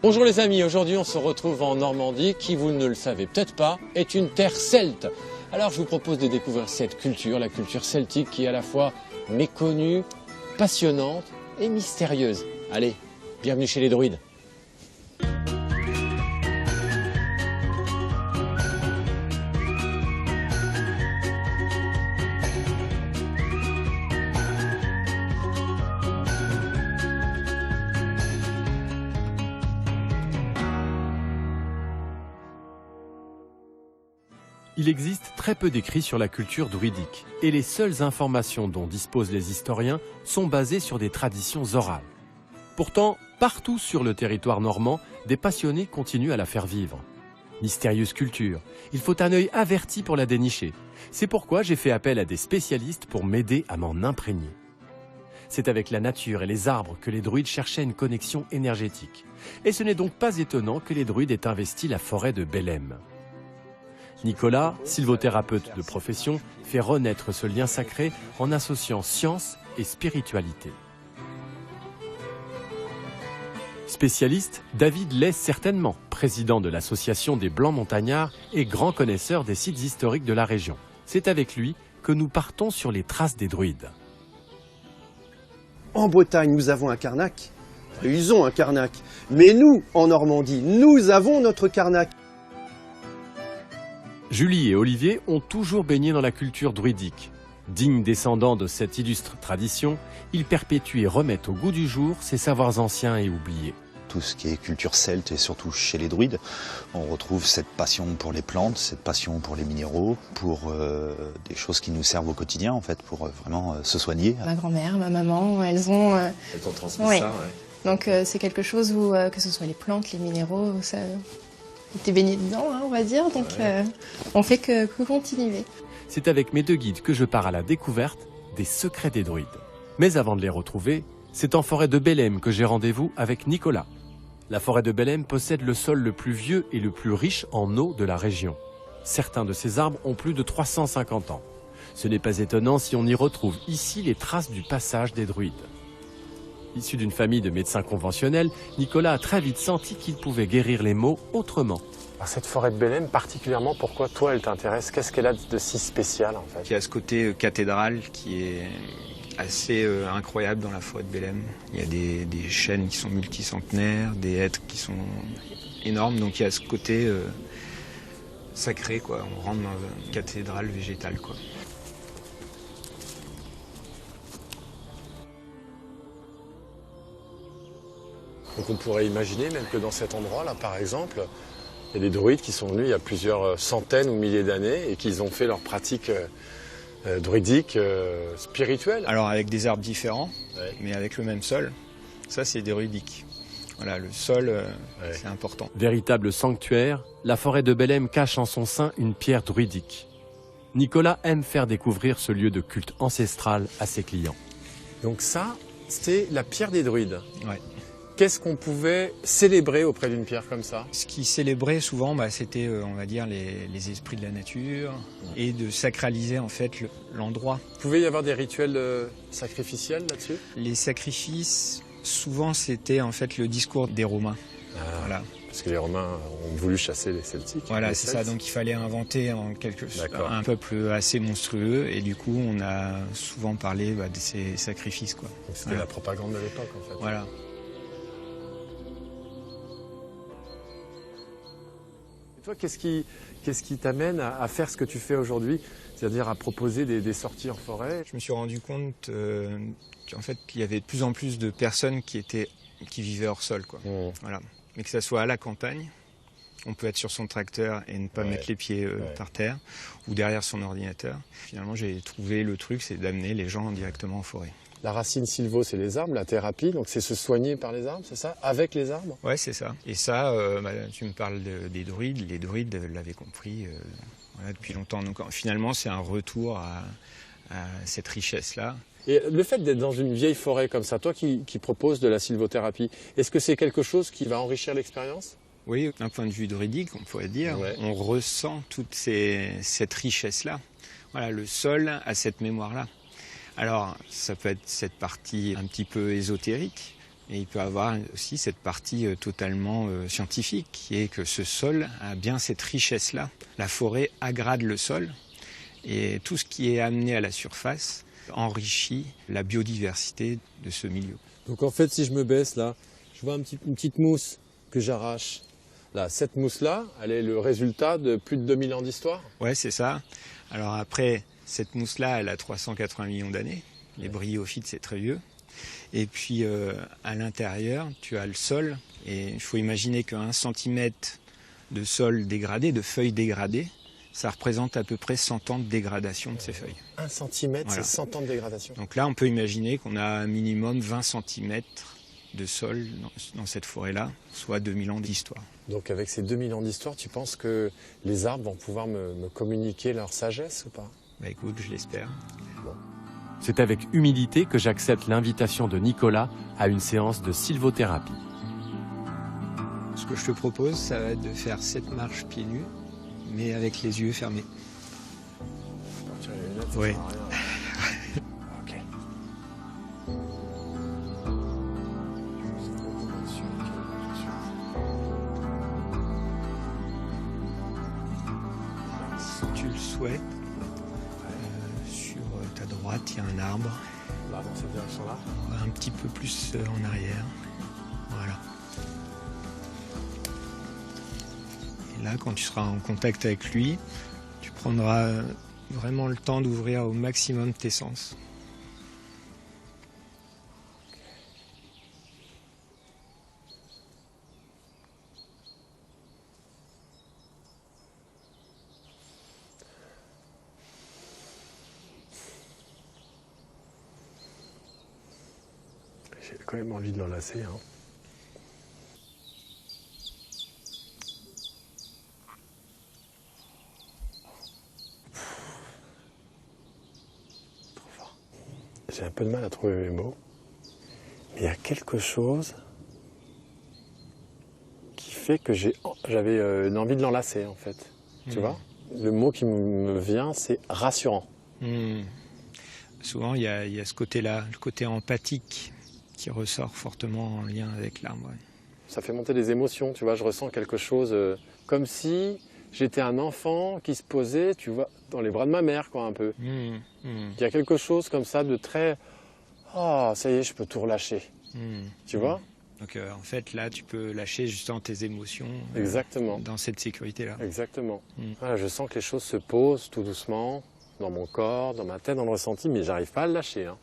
Bonjour les amis, aujourd'hui on se retrouve en Normandie qui, vous ne le savez peut-être pas, est une terre celte. Alors je vous propose de découvrir cette culture, la culture celtique qui est à la fois méconnue, passionnante et mystérieuse. Allez, bienvenue chez les druides. Il existe très peu d'écrits sur la culture druidique, et les seules informations dont disposent les historiens sont basées sur des traditions orales. Pourtant, partout sur le territoire normand, des passionnés continuent à la faire vivre. Mystérieuse culture, il faut un œil averti pour la dénicher. C'est pourquoi j'ai fait appel à des spécialistes pour m'aider à m'en imprégner. C'est avec la nature et les arbres que les druides cherchaient une connexion énergétique. Et ce n'est donc pas étonnant que les druides aient investi la forêt de Belém. Nicolas, sylvothérapeute de profession, fait renaître ce lien sacré en associant science et spiritualité. Spécialiste, David l'est certainement, président de l'association des Blancs Montagnards et grand connaisseur des sites historiques de la région. C'est avec lui que nous partons sur les traces des druides. En Bretagne, nous avons un Carnac. Ils ont un Carnac. Mais nous, en Normandie, nous avons notre Carnac. Julie et Olivier ont toujours baigné dans la culture druidique. Dignes descendants de cette illustre tradition, ils perpétuent et remettent au goût du jour ces savoirs anciens et oubliés. Tout ce qui est culture celte et surtout chez les druides, on retrouve cette passion pour les plantes, cette passion pour les minéraux, pour des choses qui nous servent au quotidien en fait, pour vraiment se soigner. Ma grand-mère, ma maman, elles ont transmis ouais. ça, ouais. Donc c'est quelque chose où, que ce soit les plantes, les minéraux, ça était baigné dedans, hein, on va dire. Donc on fait que continuer. C'est avec mes deux guides que je pars à la découverte des secrets des druides. Mais avant de les retrouver, c'est en forêt de Belém que j'ai rendez-vous avec Nicolas. La forêt de Belém possède le sol le plus vieux et le plus riche en eau de la région. Certains de ces arbres ont plus de 350 ans. Ce n'est pas étonnant si on y retrouve ici les traces du passage des druides. Issu d'une famille de médecins conventionnels, Nicolas a très vite senti qu'il pouvait guérir les maux autrement. Alors cette forêt de Belém, particulièrement, pourquoi toi elle t'intéresse? Qu'est-ce qu'elle a de si spécial en fait? Il y a ce côté cathédrale qui est assez incroyable dans la forêt de Belém. Il y a des chênes qui sont multicentenaires, des hêtres qui sont énormes, donc il y a ce côté sacré, quoi. On rentre dans une cathédrale végétale, quoi. Donc on pourrait imaginer même que dans cet endroit-là, par exemple, il y a des druides qui sont venus il y a plusieurs centaines ou milliers d'années et qu'ils ont fait leur pratique druidique, spirituelle. Alors avec des arbres différents, ouais, mais avec le même sol, ça c'est druidique. Voilà, le sol, c'est important. Véritable sanctuaire, la forêt de Belém cache en son sein une pierre druidique. Nicolas aime faire découvrir ce lieu de culte ancestral à ses clients. Donc ça, c'était la pierre des druides. Ouais. Qu'est-ce qu'on pouvait célébrer auprès d'une pierre comme ça? Ce qui célébrait souvent, c'était, on va dire, les esprits de la nature et de sacraliser en fait l'endroit. Il pouvait y avoir des rituels sacrificiels là-dessus? Les sacrifices, souvent, c'était en fait le discours des Romains. Voilà. Parce que les Romains ont voulu chasser les Celtiques. Voilà, c'est ça. Donc il fallait inventer un peuple assez monstrueux et du coup, on a souvent parlé de ces sacrifices, quoi. C'était la propagande de l'époque en fait. Voilà. Toi, qu'est-ce qui t'amène à faire ce que tu fais aujourd'hui, c'est-à-dire à proposer des sorties en forêt? Je me suis rendu compte qu'en fait, qu'il y avait de plus en plus de personnes qui vivaient hors sol, quoi. Voilà. Mais que ça soit à la campagne, on peut être sur son tracteur et ne pas mettre les pieds par terre, ou derrière son ordinateur. Finalement, j'ai trouvé le truc, c'est d'amener les gens directement en forêt. La racine sylvo, c'est les arbres, la thérapie, donc c'est se soigner par les arbres, c'est ça? Avec les arbres? Ouais, c'est ça. Et ça, tu me parles des druides, les druides l'avaient compris depuis longtemps. Donc finalement, c'est un retour à cette richesse-là. Et le fait d'être dans une vieille forêt comme ça, toi qui proposes de la sylvothérapie, est-ce que c'est quelque chose qui va enrichir l'expérience? Oui, d'un point de vue druidique, on pourrait dire, on ressent toute cette richesse-là. Voilà, le sol a cette mémoire-là. Alors, ça peut être cette partie un petit peu ésotérique, Et il peut avoir aussi cette partie totalement scientifique, qui est que ce sol a bien cette richesse-là. La forêt agrade le sol et tout ce qui est amené à la surface enrichit la biodiversité de ce milieu. Donc en fait, si je me baisse là, je vois une petite mousse que j'arrache. Là, cette mousse-là, elle est le résultat de plus de 2000 ans d'histoire? Ouais, c'est ça. Alors après, cette mousse-là, elle a 380 millions d'années. Les bryophytes, c'est très vieux. Et puis à l'intérieur, tu as le sol. Et il faut imaginer qu'1 centimètre de sol dégradé, de feuilles dégradées, ça représente à peu près 100 ans de dégradation de ces feuilles. 1 centimètre, Voilà. c'est 100 ans de dégradation. Donc là, on peut imaginer qu'on a un minimum 20 cm de sol dans cette forêt-là, soit 2000 ans d'histoire. Donc avec ces 2000 ans d'histoire, tu penses que les arbres vont pouvoir me communiquer leur sagesse ou pas? Bah écoute, je l'espère. C'est avec humilité que j'accepte l'invitation de Nicolas à une séance de sylvothérapie. Ce que je te propose, ça va être de faire cette marche pieds nus, mais avec les yeux fermés. Oui. Ok. Si tu le souhaites, sur ta droite, il y a un arbre. Là, dans cette direction-là. Un petit peu plus en arrière. Voilà. Et là, quand tu seras en contact avec lui, tu prendras vraiment le temps d'ouvrir au maximum tes sens. J'ai quand même envie de l'enlacer. Hein. Trop fort. J'ai un peu de mal à trouver mes mots. Mais il y a quelque chose qui fait que j'avais une envie de l'enlacer en fait. Tu vois? Le mot qui me vient, c'est rassurant. Souvent, il y a ce côté-là, le côté empathique, qui ressort fortement en lien avec l'arbre. Ouais. Ça fait monter des émotions, tu vois, je ressens quelque chose comme si j'étais un enfant qui se posait, tu vois, dans les bras de ma mère, quoi, un peu. Il y a quelque chose comme ça de très... Ah, ça y est, je peux tout relâcher. Tu vois? Donc en fait, là, tu peux lâcher justement tes émotions. Exactement. Dans cette sécurité-là. Exactement. Voilà, je sens que les choses se posent tout doucement, dans mon corps, dans ma tête, dans le ressenti, mais j'arrive pas à le lâcher. Hein.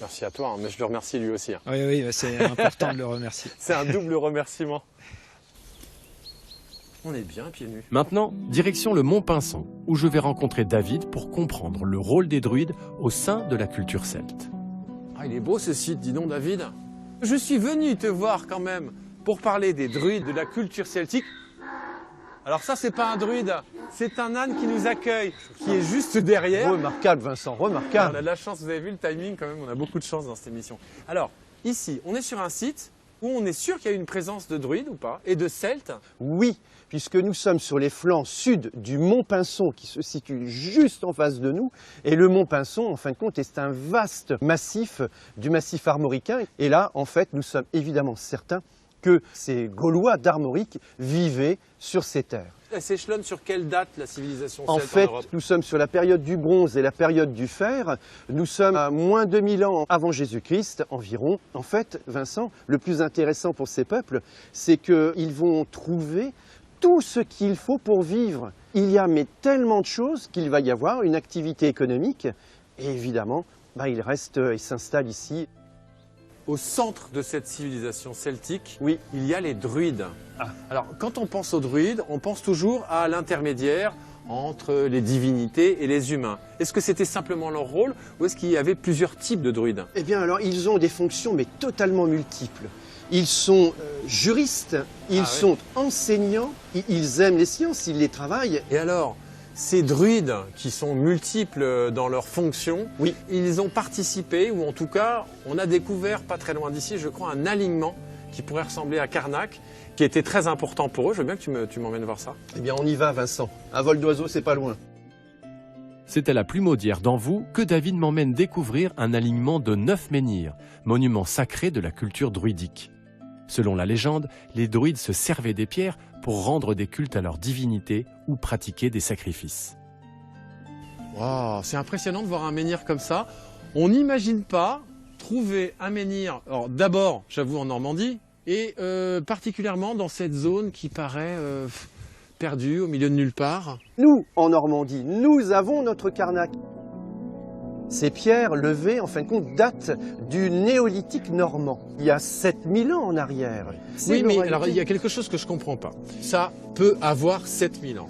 Merci à toi, hein, mais je le remercie lui aussi. Hein. Oui, c'est important de le remercier. C'est un double remerciement. On est bien pieds nus. Maintenant, direction le Mont Pinson, où je vais rencontrer David pour comprendre le rôle des druides au sein de la culture celte. Ah, il est beau ce site, dis donc David. Je suis venu te voir quand même pour parler des druides, de la culture celtique. Alors ça, c'est pas un druide, c'est un âne qui nous accueille, qui est juste derrière. Remarquable, Vincent, remarquable. On a de la chance, vous avez vu le timing quand même, on a beaucoup de chance dans cette émission. Alors, ici, on est sur un site où on est sûr qu'il y a une présence de druides ou pas, et de celtes. Oui, puisque nous sommes sur les flancs sud du mont Pinson qui se situe juste en face de nous. Et le mont Pinson, en fin de compte, est un vaste massif du massif armoricain. Et là, en fait, nous sommes évidemment certains que ces Gaulois d'Armorique vivaient sur ces terres. Elle s'échelonne sur quelle date la civilisation En celte fait, en Europe? nous sommes sur la période du bronze et la période du fer. Nous sommes à moins 2000 ans avant Jésus-Christ environ. En fait, Vincent, le plus intéressant pour ces peuples, c'est qu'ils vont trouver tout ce qu'il faut pour vivre. Il y a mais tellement de choses qu'il va y avoir une activité économique. Et évidemment, ils restent et s'installent ici. Au centre de cette civilisation celtique, Oui. il y a les druides. Alors, quand on pense aux druides, on pense toujours à l'intermédiaire entre les divinités et les humains. Est-ce que c'était simplement leur rôle ou est-ce qu'il y avait plusieurs types de druides? Eh bien alors, ils ont des fonctions mais totalement multiples. Ils sont juristes, ils sont enseignants, ils aiment les sciences, ils les travaillent. Et alors, ces druides qui sont multiples dans leurs fonctions, Oui. ils ont participé, ou en tout cas, on a découvert pas très loin d'ici, je crois, un alignement qui pourrait ressembler à Karnak, qui était très important pour eux. Je veux bien que tu m'emmènes voir ça. Eh bien on y va Vincent, un vol d'oiseau c'est pas loin. C'est à la Plumaudière d'Anvou que David m'emmène découvrir un alignement de 9 menhirs, monuments sacrés de la culture druidique. Selon la légende, les druides se servaient des pierres pour rendre des cultes à leur divinité ou pratiquer des sacrifices. Wow, c'est impressionnant de voir un menhir comme ça. On n'imagine pas trouver un menhir, alors d'abord, j'avoue, en Normandie, et particulièrement dans cette zone qui paraît perdue, au milieu de nulle part. Nous, en Normandie, nous avons notre Carnac. Ces pierres levées, en fin de compte, datent du néolithique normand, il y a 7000 ans en arrière. Oui, mais alors il y a quelque chose que je ne comprends pas. Ça peut avoir 7000 ans.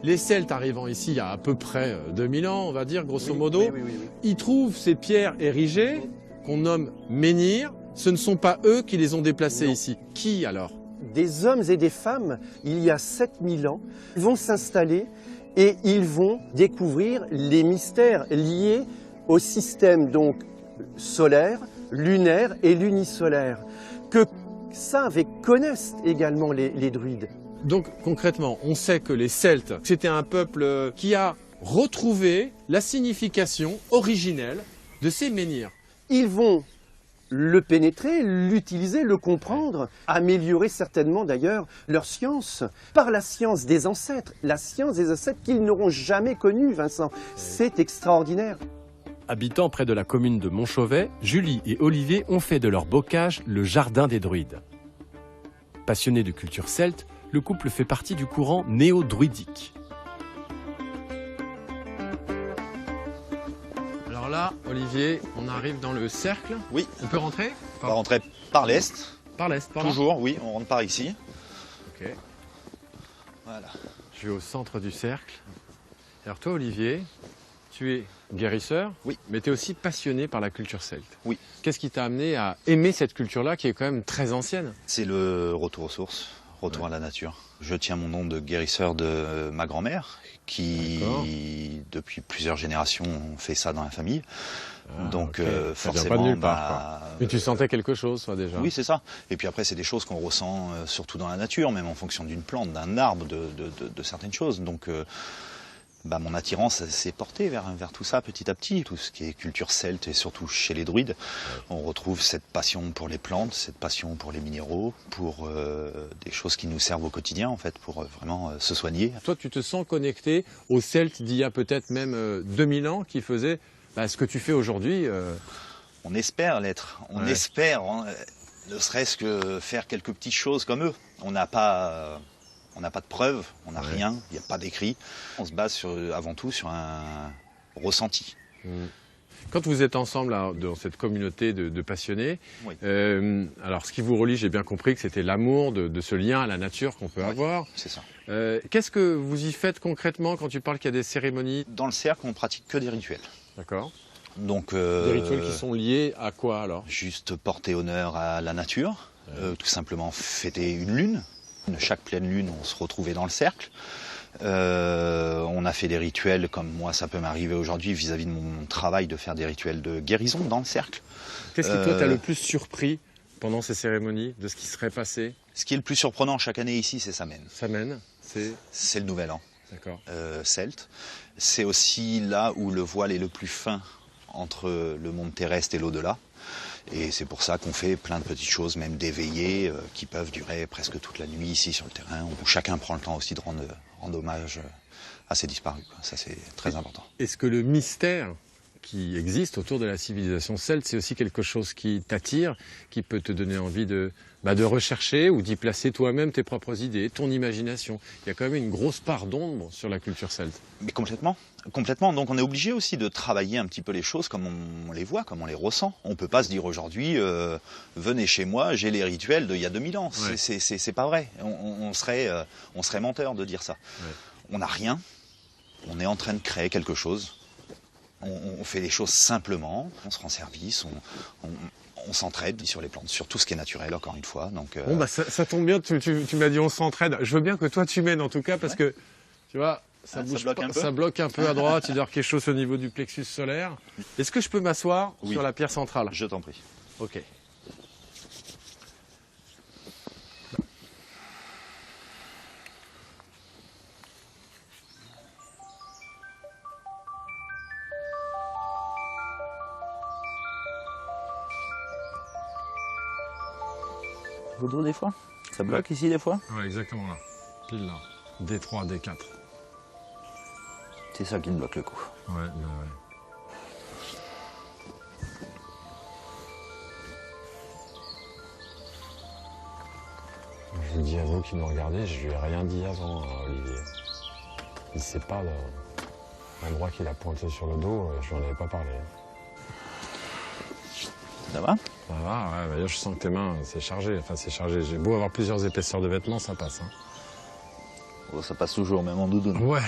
Les Celtes arrivant ici il y a à peu près 2000 ans, on va dire, grosso modo, oui. ils trouvent ces pierres érigées, qu'on nomme menhirs. Ce ne sont pas eux qui les ont déplacées ici. Qui alors? Des hommes et des femmes, il y a 7000 ans, vont s'installer et ils vont découvrir les mystères liés au système donc solaire, lunaire et lunisolaire, que savent et connaissent également les druides. Donc concrètement, on sait que les Celtes, c'était un peuple qui a retrouvé la signification originelle de ces menhirs. Ils vont le pénétrer, l'utiliser, le comprendre, améliorer certainement d'ailleurs leur science, par la science des ancêtres, la science des ancêtres qu'ils n'auront jamais connue, Vincent. C'est extraordinaire. Habitant près de la commune de Montchauvet, Julie et Olivier ont fait de leur bocage le jardin des druides. Passionné de culture celte, le couple fait partie du courant néo-druidique. Alors là, Olivier, on arrive dans le cercle. Oui. On peut rentrer? On va rentrer par l'est. Par l'est, par là. Toujours, oui, on rentre par ici. Ok. Voilà. Je vais au centre du cercle. Alors toi, Olivier, tu es guérisseur, oui, mais tu es aussi passionné par la culture celte. Oui. Qu'est-ce qui t'a amené à aimer cette culture-là qui est quand même très ancienne? C'est le retour aux sources, retour à la nature. Je tiens mon nom de guérisseur de ma grand-mère, qui, depuis plusieurs générations, fait ça dans la famille. Donc okay. forcément, ça vient pas de nulle part, quoi. Mais tu sentais quelque chose, toi, déjà? Oui, c'est ça. Et puis après, c'est des choses qu'on ressent surtout dans la nature, même en fonction d'une plante, d'un arbre, de certaines choses. Donc mon attirance s'est portée vers tout ça petit à petit, tout ce qui est culture celte et surtout chez les druides. On retrouve cette passion pour les plantes, cette passion pour les minéraux, pour des choses qui nous servent au quotidien en fait, pour vraiment se soigner. Toi, tu te sens connecté aux Celtes d'il y a peut-être même 2000 ans qui faisaient ce que tu fais aujourd'hui. On espère l'être, on espère, ne serait-ce que faire quelques petites choses comme eux. On n'a pas de preuves, on n'a rien, il n'y a pas d'écrit. On se base avant tout sur un ressenti. Quand vous êtes ensemble là, dans cette communauté de passionnés, alors ce qui vous relie, j'ai bien compris que c'était l'amour de ce lien à la nature qu'on peut avoir. C'est ça. Qu'est-ce que vous y faites concrètement quand tu parles qu'il y a des cérémonies? Dans le cercle, on pratique que des rituels. D'accord. Donc, des rituels qui sont liés à quoi alors? Juste porter honneur à la nature, tout simplement fêter une lune. Chaque pleine lune, on se retrouvait dans le cercle. On a fait des rituels, comme moi ça peut m'arriver aujourd'hui vis-à-vis de mon travail, de faire des rituels de guérison dans le cercle. Qu'est-ce qui toi t'as le plus surpris pendant ces cérémonies, de ce qui serait passé? Ce qui est le plus surprenant chaque année ici, c'est Samhain. Samhain, c'est le nouvel an. D'accord. Celte. C'est aussi là où le voile est le plus fin entre le monde terrestre et l'au-delà. Et c'est pour ça qu'on fait plein de petites choses, même des veillées qui peuvent durer presque toute la nuit ici sur le terrain, où chacun prend le temps aussi de rendre hommage à ses disparus. Ça, c'est très important. Est-ce que le mystère qui existe autour de la civilisation celte, c'est aussi quelque chose qui t'attire, qui peut te donner envie de rechercher ou d'y placer toi-même tes propres idées, ton imagination? Il y a quand même une grosse part d'ombre sur la culture celte. Mais complètement. Complètement. Donc on est obligé aussi de travailler un petit peu les choses comme on les voit, comme on les ressent. On ne peut pas se dire aujourd'hui, venez chez moi, j'ai les rituels d'il y a 2000 ans. Ouais. C'est pas vrai. On serait menteur de dire ça. Ouais. On n'a rien. On est en train de créer quelque chose. On fait les choses simplement. On se rend service. On s'entraide sur les plantes, sur tout ce qui est naturel, encore une fois. Donc, Bon, ça tombe bien, tu m'as dit on s'entraide. Je veux bien que toi tu m'aides en tout cas, parce que, tu vois, ça bloque un peu à droite, il y a quelque chose au niveau du plexus solaire. Est-ce que je peux m'asseoir sur la pierre centrale? Je t'en prie. Ok. Vaudou des fois. Ça bloque ici des fois. Ouais, exactement là. Pile là. D3, D4. C'est ça qui me bloque le coup. Ouais, ouais. Je vous dis à vous qui nous regardez, je lui ai rien dit avant, Olivier. Il sait pas l'endroit qu'il a pointé sur le dos, je lui en avais pas parlé. Ça va? Ça va, ouais, d'ailleurs je sens que tes mains, c'est chargé. Enfin, c'est chargé. J'ai beau avoir plusieurs épaisseurs de vêtements, ça passe. Hein. Oh, ça passe toujours, même en doudoune. Ouais.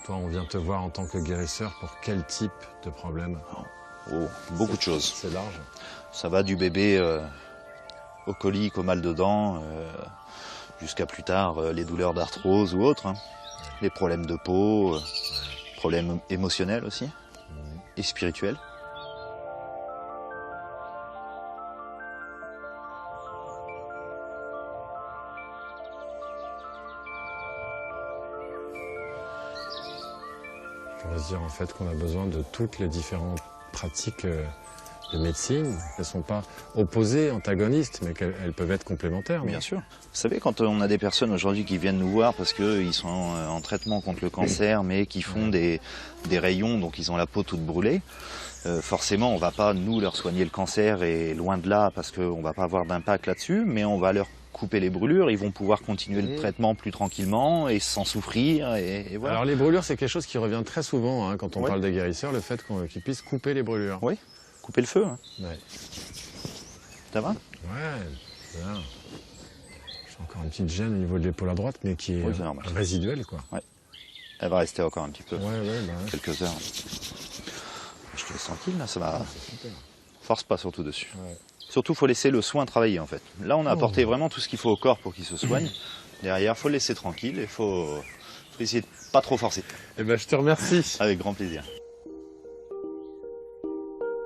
Toi, on vient te voir en tant que guérisseur pour quel type de problème? Oh, beaucoup de choses. C'est large. Ça va du bébé au colique, au mal de dents, jusqu'à plus tard les douleurs d'arthrose ou autres. Hein. Les problèmes de peau, problèmes émotionnels aussi, et spirituels. On pourrait se dire en fait qu'on a besoin de toutes les différentes pratiques de médecine. Elles ne sont pas opposées, antagonistes, mais qu'elles peuvent être complémentaires. Bien sûr. Vous savez, quand on a des personnes aujourd'hui qui viennent nous voir parce qu'ils sont en traitement contre le cancer, mais qui font des rayons, donc ils ont la peau toute brûlée, forcément, on ne va pas, nous, leur soigner le cancer, et loin de là, parce qu'on ne va pas avoir d'impact là-dessus, mais on va leur couper les brûlures, ils vont pouvoir continuer le traitement plus tranquillement et sans souffrir. Et voilà. Alors les brûlures, c'est quelque chose qui revient très souvent hein, quand on parle des guérisseurs, le fait qu'ils puissent couper les brûlures. Oui, couper le feu. Hein. Ouais. Ça va? Ouais, bien. J'ai encore une petite gêne au niveau de l'épaule à droite, mais qui est, résiduelle, quoi. Ouais. Elle va rester encore un petit peu. Ouais. Quelques heures. Je te laisse tranquille, là, ça va. Force pas surtout dessus. Ouais. Surtout, il faut laisser le soin travailler, en fait. Là, on a apporté vraiment tout ce qu'il faut au corps pour qu'il se soigne. Derrière, il faut le laisser tranquille et il faut essayer de pas trop forcer. Eh ben, je te remercie. Avec grand plaisir.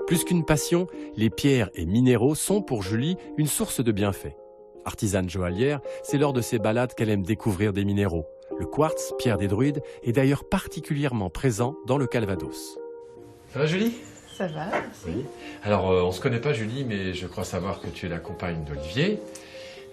Plus qu'une passion, les pierres et minéraux sont pour Julie une source de bienfaits. Artisane joaillière, c'est lors de ses balades qu'elle aime découvrir des minéraux. Le quartz, pierre des druides, est d'ailleurs particulièrement présent dans le Calvados. Ça va, Julie? Ça va, merci. Oui. Alors, on ne se connaît pas, Julie, mais je crois savoir que tu es la compagne d'Olivier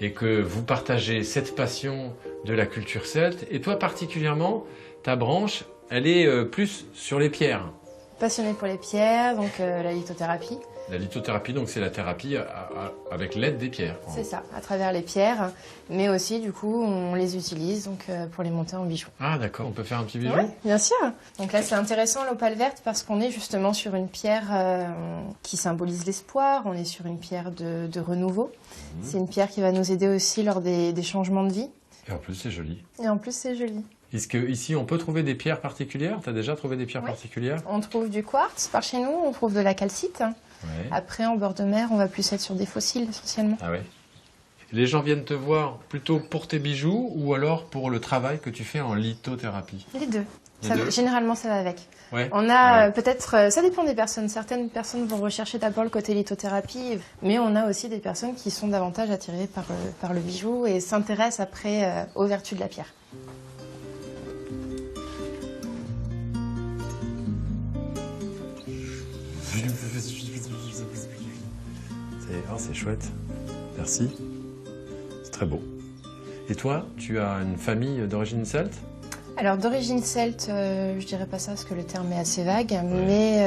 et que vous partagez cette passion de la culture celte. Et toi, particulièrement, ta branche, elle est plus sur les pierres. Passionnée pour les pierres, donc la lithothérapie. La lithothérapie, donc c'est la thérapie avec l'aide des pierres. C'est ça, à travers les pierres, mais aussi du coup on les utilise donc pour les monter en bijoux. Ah d'accord, on peut faire un petit bijou? Oui, bien sûr. Donc là c'est intéressant l'opale verte parce qu'on est justement sur une pierre qui symbolise l'espoir, on est sur une pierre de renouveau. C'est une pierre qui va nous aider aussi lors des changements de vie. Et en plus c'est joli. Et en plus c'est joli. Est-ce qu'ici on peut trouver des pierres particulières? Tu as déjà trouvé des pierres particulières? On trouve du quartz par chez nous, on trouve de la calcite. Ouais. Après, en bord de mer, on va plus être sur des fossiles essentiellement. Ah ouais. Les gens viennent te voir plutôt pour tes bijoux ou alors pour le travail que tu fais en lithothérapie? Les deux. Généralement, ça va avec. Ouais. On a peut-être, ça dépend des personnes. Certaines personnes vont rechercher d'abord le côté lithothérapie, mais on a aussi des personnes qui sont davantage attirées par le bijou et s'intéressent après aux vertus de la pierre. C'est chouette. Merci. C'est très beau. Et toi, tu as une famille d'origine celte? Alors d'origine celte, je dirais pas ça parce que le terme est assez vague, mais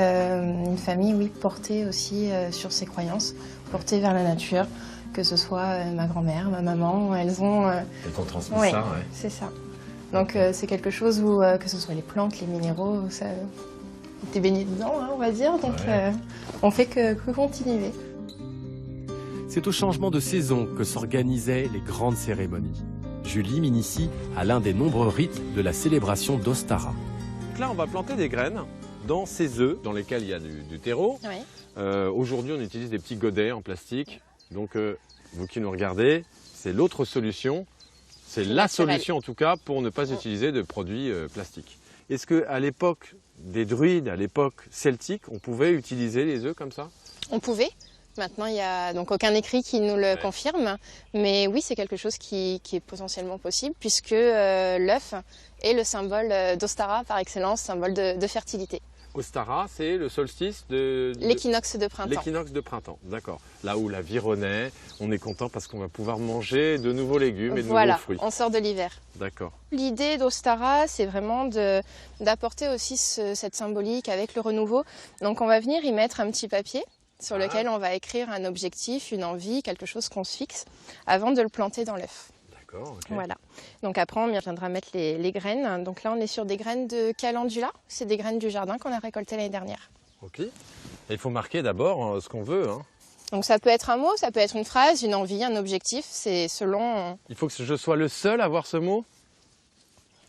une famille, oui, portée aussi sur ses croyances, portée vers la nature, que ce soit ma grand-mère, ma maman, elles t'ont transmis ça, ouais. C'est ça. Donc c'est quelque chose où, que ce soit les plantes, les minéraux, ça, t'es baigné dedans, hein, on va dire, donc on fait que continuer. C'est au changement de saison que s'organisaient les grandes cérémonies. Julie m'initie à l'un des nombreux rites de la célébration d'Ostara. Donc là, on va planter des graines dans ces œufs dans lesquels il y a du terreau. Oui. Aujourd'hui, on utilise des petits godets en plastique. Donc, vous qui nous regardez, c'est l'autre solution. C'est la solution, en tout cas, pour ne pas utiliser de produits plastiques. Est-ce qu'à l'époque des druides, à l'époque celtique, on pouvait utiliser les œufs comme ça? On pouvait. Maintenant, il n'y a donc aucun écrit qui nous le confirme, mais oui, c'est quelque chose qui est potentiellement possible, puisque l'œuf est le symbole d'Ostara par excellence, symbole de fertilité. Ostara, c'est le solstice de... L'équinoxe de printemps. L'équinoxe de printemps, d'accord. Là où la vie renaît, on est content parce qu'on va pouvoir manger de nouveaux légumes et de nouveaux fruits. Voilà, on sort de l'hiver. D'accord. L'idée d'Ostara, c'est vraiment d'apporter aussi cette symbolique avec le renouveau. Donc on va venir y mettre un petit papier sur lequel on va écrire un objectif, une envie, quelque chose qu'on se fixe, avant de le planter dans l'œuf. D'accord, ok. Voilà. Donc après, on viendra mettre les graines. Donc là, on est sur des graines de calendula. C'est des graines du jardin qu'on a récoltées l'année dernière. Ok. Et il faut marquer d'abord ce qu'on veut. Hein. Donc ça peut être un mot, ça peut être une phrase, une envie, un objectif. C'est selon... Il faut que je sois le seul à voir ce mot?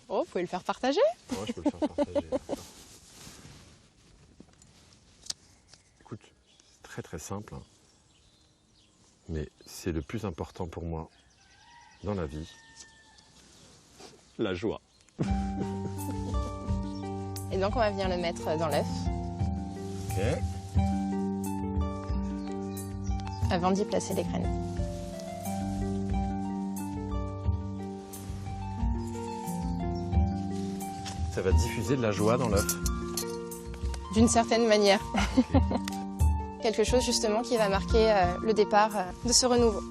Oh, vous pouvez le faire partager. Ouais, je peux le faire partager. Écoute, c'est très très simple. Hein. Mais c'est le plus important pour moi dans la vie. La joie. Et donc on va venir le mettre dans l'œuf. Ok. Avant d'y placer les graines. Ça va diffuser de la joie dans l'œuf. D'une certaine manière. Quelque chose justement qui va marquer le départ de ce renouveau.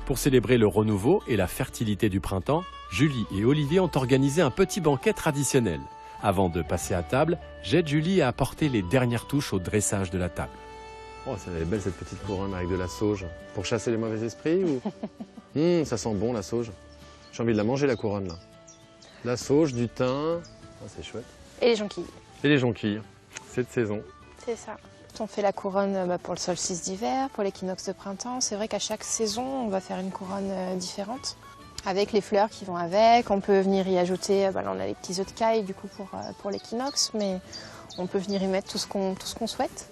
Pour célébrer le renouveau et la fertilité du printemps, Julie et Olivier ont organisé un petit banquet traditionnel. Avant de passer à table, j'aide Julie à apporter les dernières touches au dressage de la table. Oh, elle est belle cette petite couronne avec de la sauge. Pour chasser les mauvais esprits ou... ça sent bon la sauge. J'ai envie de la manger la couronne là. La sauge, du thym, oh, c'est chouette. Et les jonquilles. Et les jonquilles, c'est de saison. C'est ça. On fait la couronne pour le solstice d'hiver, pour l'équinoxe de printemps. C'est vrai qu'à chaque saison, on va faire une couronne différente. Avec les fleurs qui vont avec, on peut venir y ajouter, là on a les petits œufs de caille du coup pour l'équinoxe, mais on peut venir y mettre tout ce qu'on souhaite.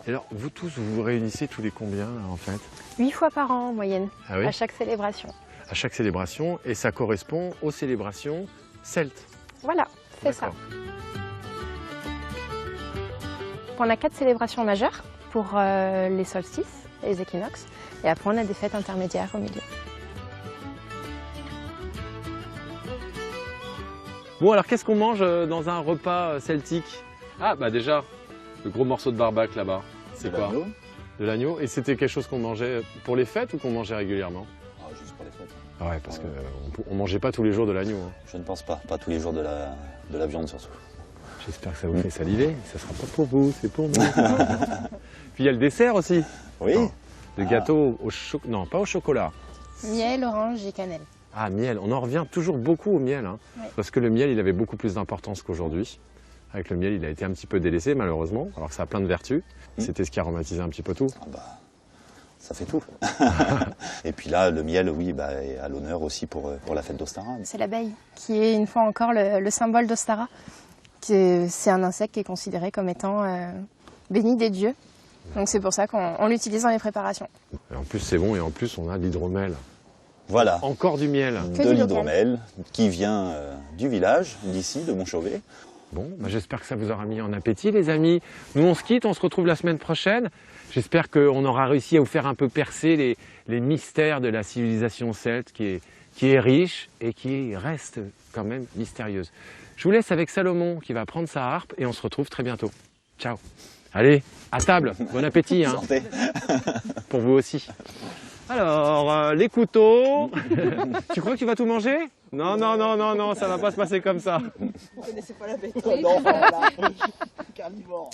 Et alors, vous tous, vous vous réunissez tous les combien là, en fait? 8 fois par an en moyenne, Ah oui? à chaque célébration. À chaque célébration, et ça correspond aux célébrations celtes. Voilà, c'est ça. D'accord. On a 4 célébrations majeures pour les solstices et les équinoxes, et après on a des fêtes intermédiaires au milieu. Bon, alors qu'est-ce qu'on mange dans un repas celtique? Ah, bah déjà, le gros morceau de barbac là-bas, c'est quoi? De l'agneau. Et c'était quelque chose qu'on mangeait pour les fêtes ou qu'on mangeait régulièrement? Ah, juste pour les fêtes. Ah ouais, parce qu'on mangeait pas tous les jours de l'agneau. Hein. Je ne pense pas. Pas tous les jours de la viande surtout. J'espère que ça vous fait saliver. Ça sera pas pour vous, c'est pour nous. Puis il y a le dessert aussi. Oui. Le gâteau au chocolat. Non, pas au chocolat. Miel, orange et cannelle. Ah, miel. On en revient toujours beaucoup au miel. Hein, oui. Parce que le miel, il avait beaucoup plus d'importance qu'aujourd'hui. Avec le miel, il a été un petit peu délaissé, malheureusement, alors que ça a plein de vertus. C'était ce qui a aromatisé un petit peu tout. Ah bah, ça fait tout. Et puis là, le miel, oui, est à l'honneur aussi pour la fête d'Ostara. C'est l'abeille, qui est une fois encore le symbole d'Ostara. C'est un insecte qui est considéré comme étant béni des dieux. Donc c'est pour ça qu'on l'utilise dans les préparations. Et en plus, c'est bon, et en plus, on a de l'hydromel. Voilà. Encore du miel. De l'hydromel qui vient du village, d'ici, de Montchauvet. Bon, j'espère que ça vous aura mis en appétit, les amis. Nous, on se quitte, on se retrouve la semaine prochaine. J'espère qu'on aura réussi à vous faire un peu percer les mystères de la civilisation celte qui est riche et qui reste quand même mystérieuse. Je vous laisse avec Salomon qui va prendre sa harpe et on se retrouve très bientôt. Ciao. Allez, à table. Bon appétit. Hein. Santé. Pour vous aussi. Alors, les couteaux. Tu crois que tu vas tout manger? Non, non, non, non, non, ça va pas se passer comme ça. Vous connaissez pas la bête. Non, voilà. Carnivore.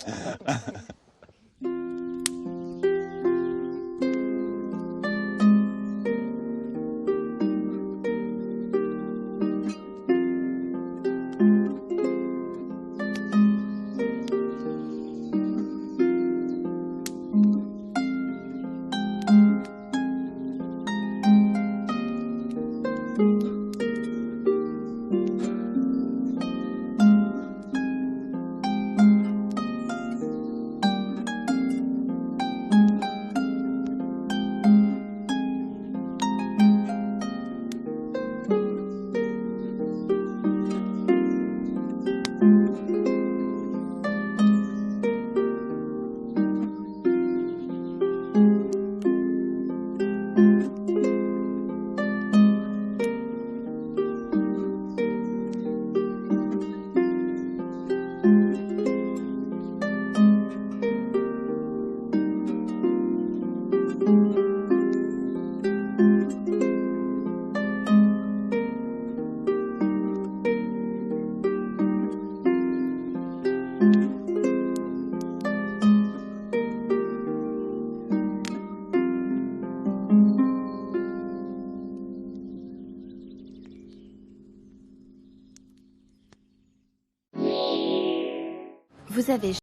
Vous avez